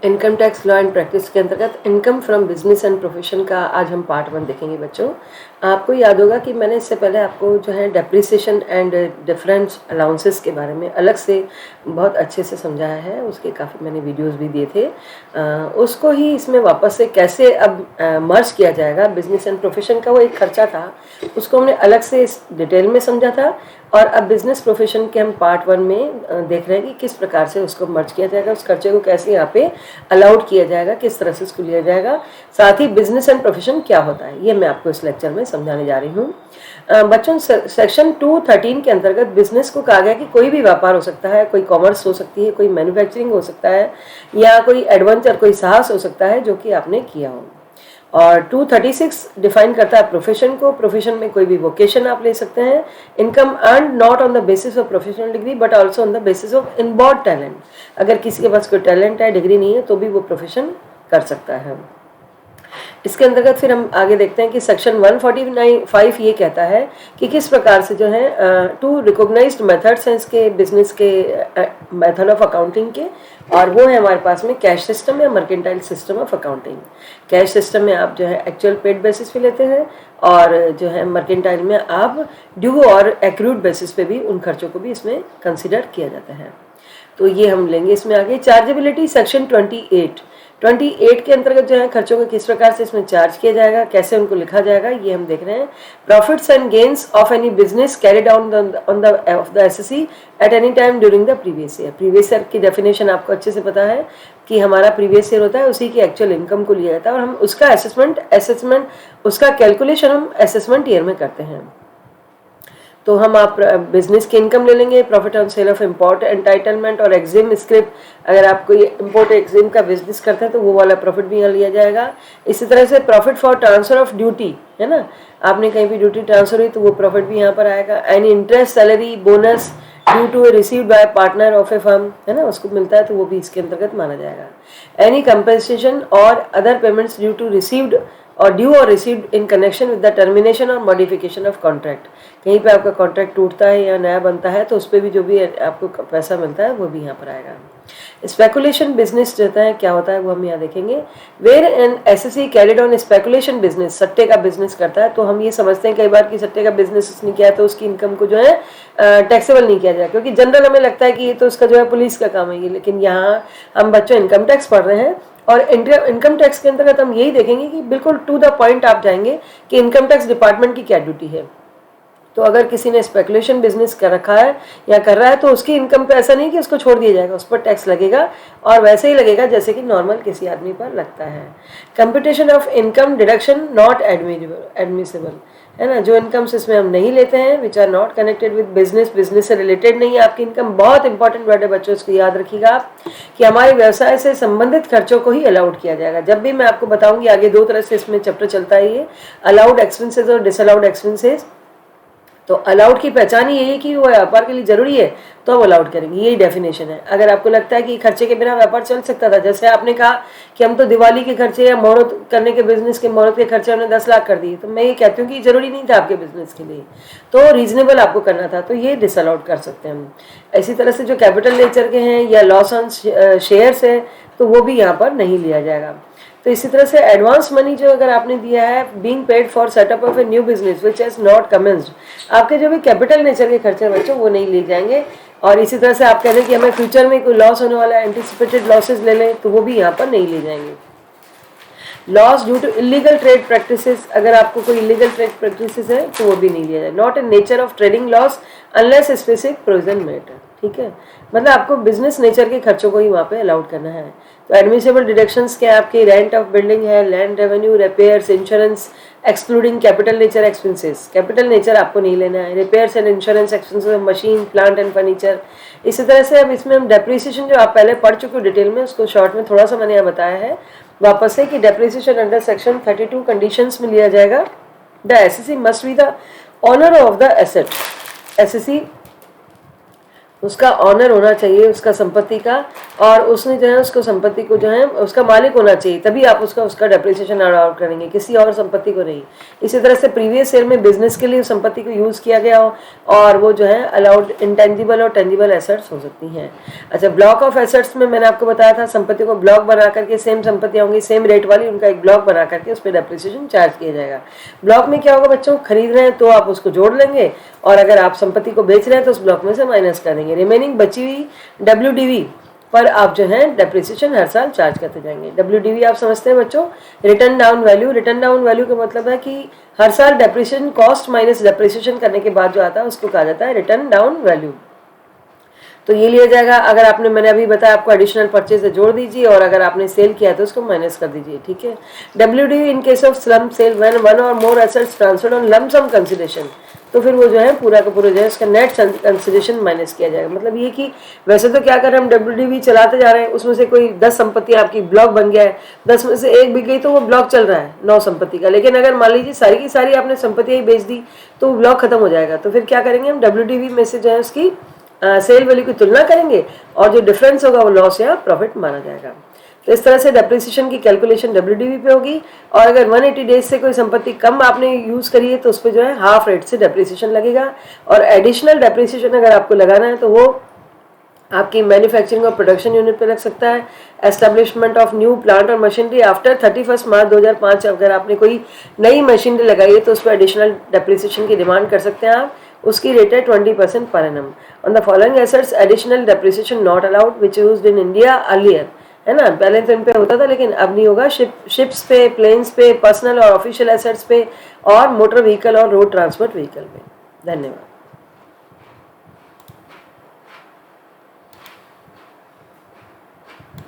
Income tax law and practice के अंतर्गत income from business and profession का आज हम पार्ट 1 देखेंगे बच्चों। आपको याद होगा कि मैंने इससे पहले आपको जो है डेप्रिसिएशन एंड डिफरेंट अलाउंसेस के बारे में अलग से बहुत अच्छे से समझाया है। उसके काफ़ी मैंने वीडियोस भी दिए थे। उसको ही इसमें वापस से कैसे अब मर्ज किया जाएगा। बिजनेस एंड प्रोफेशन का वो एक खर्चा था, उसको हमने अलग से इस डिटेल में समझा था। और अब बिजनेस प्रोफेशन के हम पार्ट 1 में देख रहे हैं कि किस प्रकार से उसको मर्ज किया जाएगा, उस खर्चे को कैसे यहाँ पे अलाउड किया जाएगा, किस तरह से इसको लिया जाएगा। साथ ही बिजनेस एंड प्रोफेशन क्या होता है ये मैं आपको इस लेक्चर में समझाने जा रही हूँ। बच्चों, सेक्शन 213 के अंतर्गत बिजनेस को कहा गया कि कोई भी व्यापार हो सकता है, कोई कॉमर्स हो सकती है, कोई मैन्युफैक्चरिंग हो सकता है, या कोई एडवेंचर, कोई साहस हो सकता है जो कि आपने किया हो। और 236 डिफाइन करता है प्रोफेशन को। प्रोफेशन में कोई भी वोकेशन आप ले सकते हैं। Income earn not on the basis of professional degree but also on the basis of inborn talent. अगर किसी के पास कोई टैलेंट है, डिग्री नहीं है, तो भी वो प्रोफेशन कर सकता है। इसके अंतर्गत फिर हम आगे देखते हैं कि सेक्शन 149(5) ये कहता है कि किस प्रकार से जो है टू रिकॉग्नाइज्ड मेथड्स हैं इसके बिजनेस के मेथड ऑफ अकाउंटिंग के। और वो है हमारे पास में कैश सिस्टम या mercantile system of accounting. Cash system में आप जो है एक्चुअल पेड बेसिस पे लेते हैं, और जो है मर्केंटाइल में आप ड्यू और एक्रूड बेसिस पे भी उन खर्चों को भी इसमें कंसिडर किया जाता है। तो ये हम लेंगे इसमें आगे। चार्जेबिलिटी सेक्शन 28 के अंतर्गत जो है खर्चों को किस प्रकार से इसमें चार्ज किया जाएगा, कैसे उनको लिखा जाएगा, ये हम देख रहे हैं। Profits and gains of any business carried on the assessee at any time during the previous year. Previous year की डेफिनेशन आपको अच्छे से पता है कि हमारा प्रीवियस ईयर होता है, उसी की एक्चुअल इनकम को लिया जाता है, और हम उसका असेसमेंट उसका कैलकुलेशन हम असेसमेंट ईयर में करते हैं। तो हम आप बिजनेस की इनकम ले लेंगे, profit on sale of import entitlement और एक्जिम स्क्रिप्ट। अगर आप कोई इम्पोर्ट एक्जिम का बिजनेस करते हैं तो वो वाला प्रॉफिट भी यहाँ लिया जाएगा। इसी तरह से profit for transfer of duty, है ना, आपने कहीं भी ड्यूटी ट्रांसफर हुई तो वो प्रॉफिट भी यहाँ पर आएगा। Any interest, salary, bonus due to received by partner of a firm, है ना, उसको मिलता है तो वो भी इसके अंतर्गत माना जाएगा। एनी कंपेंसेशन और other payments due to received और ड्यू और received in connection with the termination और मॉडिफिकेशन ऑफ कॉन्ट्रैक्ट। कहीं पे आपका कॉन्ट्रैक्ट टूटता है या नया बनता है तो उस पर भी जो भी आपको पैसा मिलता है वो भी यहाँ पर आएगा। स्पेकुलेशन बिजनेस रहता है, क्या होता है वो हम यहाँ देखेंगे। Where an assessee carried on speculation business, सट्टे का बिजनेस करता है, तो हम ये समझते हैं कई बार कि सट्टे का बिजनेस उसने किया है तो उसकी इनकम को जो है टैक्सेबल नहीं किया जाए, क्योंकि जनरल हमें लगता है कि ये तो उसका जो है पुलिस का काम है ये। लेकिन यहाँ हम बच्चों इनकम टैक्स पढ़ रहे हैं, और इनकम टैक्स के अंतर्गत हम यही देखेंगे कि बिल्कुल टू द पॉइंट आप जाएंगे कि इनकम टैक्स डिपार्टमेंट की क्या ड्यूटी है। तो अगर किसी ने स्पेकुलेशन बिजनेस कर रखा है या कर रहा है तो उसकी इनकम पे ऐसा नहीं कि उसको छोड़ दिया जाएगा, उस पर टैक्स लगेगा, और वैसे ही लगेगा जैसे कि नॉर्मल किसी आदमी पर लगता है। Computation of income deduction not admissible, है ना, जो इनकम्स इसमें हम नहीं लेते हैं, which are not connected with business, business से रिलेटेड नहीं है आपकी इनकम। बहुत इंपॉर्टेंट वर्ड है बच्चों, इसको याद रखिएगा आप कि हमारे व्यवसाय से संबंधित खर्चों को ही अलाउड किया जाएगा। जब भी मैं आपको बताऊंगी आगे, दो तरह से इसमें चैप्टर चलता है ये, अलाउड एक्सपेंसेस और डिसअलाउड एक्सपेंसेस। तो अलाउड की पहचान ही यही है कि वो व्यापार के लिए जरूरी है तो हम अलाउड करेंगे, यही डेफिनेशन है। अगर आपको लगता है कि खर्चे के बिना व्यापार चल सकता था, जैसे आपने कहा कि हम तो दिवाली के खर्चे या मुहूर्त करने के बिजनेस के मुहूर्त के खर्चे हमने 10 लाख कर दिए, तो मैं ये कहती हूँ कि जरूरी नहीं था आपके बिजनेस के लिए, तो रीजनेबल आपको करना था, तो ये डिसअलाउड कर सकते हैं हम। इसी तरह से जो कैपिटल नेचर के हैं या लॉस ऑन शेयर्स है तो वो भी यहाँ पर नहीं लिया जाएगा। तो इसी तरह से एडवांस मनी जो अगर आपने दिया है, being paid for setup of a new business which has not commenced, आपके जो भी कैपिटल नेचर के खर्चे बच्चों वो नहीं लिए जाएंगे। और इसी तरह से आप कह रहे हैं कि हमें फ्यूचर में कोई लॉस होने वाला है, एंटिसिपेटेड लॉसेज ले लें, तो वो भी यहाँ पर नहीं लिए जाएंगे। Loss due to illegal trade practices, अगर आपको कोई इलीगल ट्रेड प्रैक्टिसेस है तो वो भी नहीं लिया जाए। Not in nature of trading loss unless specific provision met, ठीक है, मतलब आपको बिजनेस नेचर के खर्चों को ही वहाँ पे अलाउड करना है। तो एडमिसिबल डिडक्शंस क्या, आपकी रेंट ऑफ बिल्डिंग है, land revenue, repairs, insurance, excluding capital nature expenses. Capital nature आपको नहीं लेना है। Repairs and insurance expenses of machine, plant and furniture. इसी तरह से अब इसमें हम डेप्रिसिएशन जो आप पहले पढ़ चुके हो डिटेल में, उसको शॉर्ट में थोड़ा सा मैंने यहाँ बताया है वापस से कि डेप्रिसिएशन अंडर सेक्शन 32 कंडीशंस में लिया जाएगा। The assessee must be the owner of the asset. Assessee उसका ऑनर होना चाहिए उसका संपत्ति का, और उसने जो है उसको संपत्ति को जो है उसका मालिक होना चाहिए, तभी आप उसका डेप्रिसिएशन अलाउड करेंगे, किसी और संपत्ति को नहीं। इसी तरह से प्रीवियस ईयर में बिजनेस के लिए उस संपत्ति को यूज़ किया गया हो, और वो जो है अलाउड इंटेंजिबल और टेंजिबल एसेट्स हो सकती हैं। अच्छा, ब्लॉक ऑफ एसेट्स में मैंने आपको बताया था संपत्ति को ब्लॉक बना करके, सेम संपत्तियाँ होंगी सेम रेट वाली, उनका एक ब्लॉक बना करके उस पर डेप्रिसिएशन चार्ज किया जाएगा। ब्लॉक में क्या होगा बच्चों, खरीद रहे हैं तो आप उसको जोड़ लेंगे, और अगर आप संपत्ति को बेच रहे हैं तो उस ब्लॉक में से माइनस कर देंगे। रिमेनिंग बची हुई WDV पर आप जो है डेप्रिसिएशन हर साल चार्ज करते जाएंगे। WDV आप समझते हैं बच्चों, return down value. Return down value का मतलब है कि हर साल डेप्रिसिएशन कॉस्ट माइनस डेप्रिसिएशन करने के बाद जो आता है उसको कहा जाता है रिटर्न डाउन वैल्यू। तो ये लिया जाएगा। अगर आपने, मैंने अभी बताया आपको, एडिशनल परचेज से जोड़ दीजिए, और अगर आपने सेल किया तो उसको माइनस कर दीजिए, ठीक है। WDV in case of slump sale when one or more assets transferred on lump sum consideration, तो फिर वो जो है पूरा का पूरा जो है उसका नेट कंसीडरेशन माइनस किया जाएगा। मतलब ये कि वैसे तो क्या कर रहे हैं हम, WDV चलाते जा रहे हैं, उसमें से कोई 10 संपत्तियां आपकी ब्लॉक बन गया है, 10 में से एक बिक गई तो वो ब्लॉक चल रहा है 9 संपत्ति का। लेकिन अगर मान लीजिए सारी की सारी आपने संपत्तियां ही बेच दी तो वो ब्लॉक खत्म हो जाएगा। तो फिर क्या करेंगे हम, WDV में से जो है उसकी सेल वैल्यू की तुलना करेंगे, और जो डिफरेंस होगा वो लॉस या प्रॉफिट माना जाएगा। तो इस तरह से डेप्रिसिएशन की कैलकुलेशन WDV पे होगी। और अगर 180 डेज से कोई संपत्ति कम आपने यूज़ करी है तो उस पर जो है हाफ रेट से डेप्रिसिएशन लगेगा। और एडिशनल डेप्रिसिएशन अगर आपको लगाना है तो वो आपकी मैन्युफैक्चरिंग और प्रोडक्शन यूनिट पे लग सकता है। एस्टेब्लिशमेंट ऑफ न्यू प्लांट और मशीनरी आफ्टर 31 मार्च 2005, अगर आपने कोई नई मशीनरी लगाई है तो उस पर एडिशनल डेप्रिसिएशन की डिमांड कर सकते हैं आप। उसकी रेट है 20% per annum. On the following assets additional depreciation not allowed which used in India earlier, है ना, पहले तो इन पे होता था लेकिन अब नहीं होगा। शिप्स पे, प्लेन्स पे, पर्सनल और ऑफिशियल एसेट्स पे, और मोटर व्हीकल और रोड ट्रांसपोर्ट व्हीकल पे। धन्यवाद।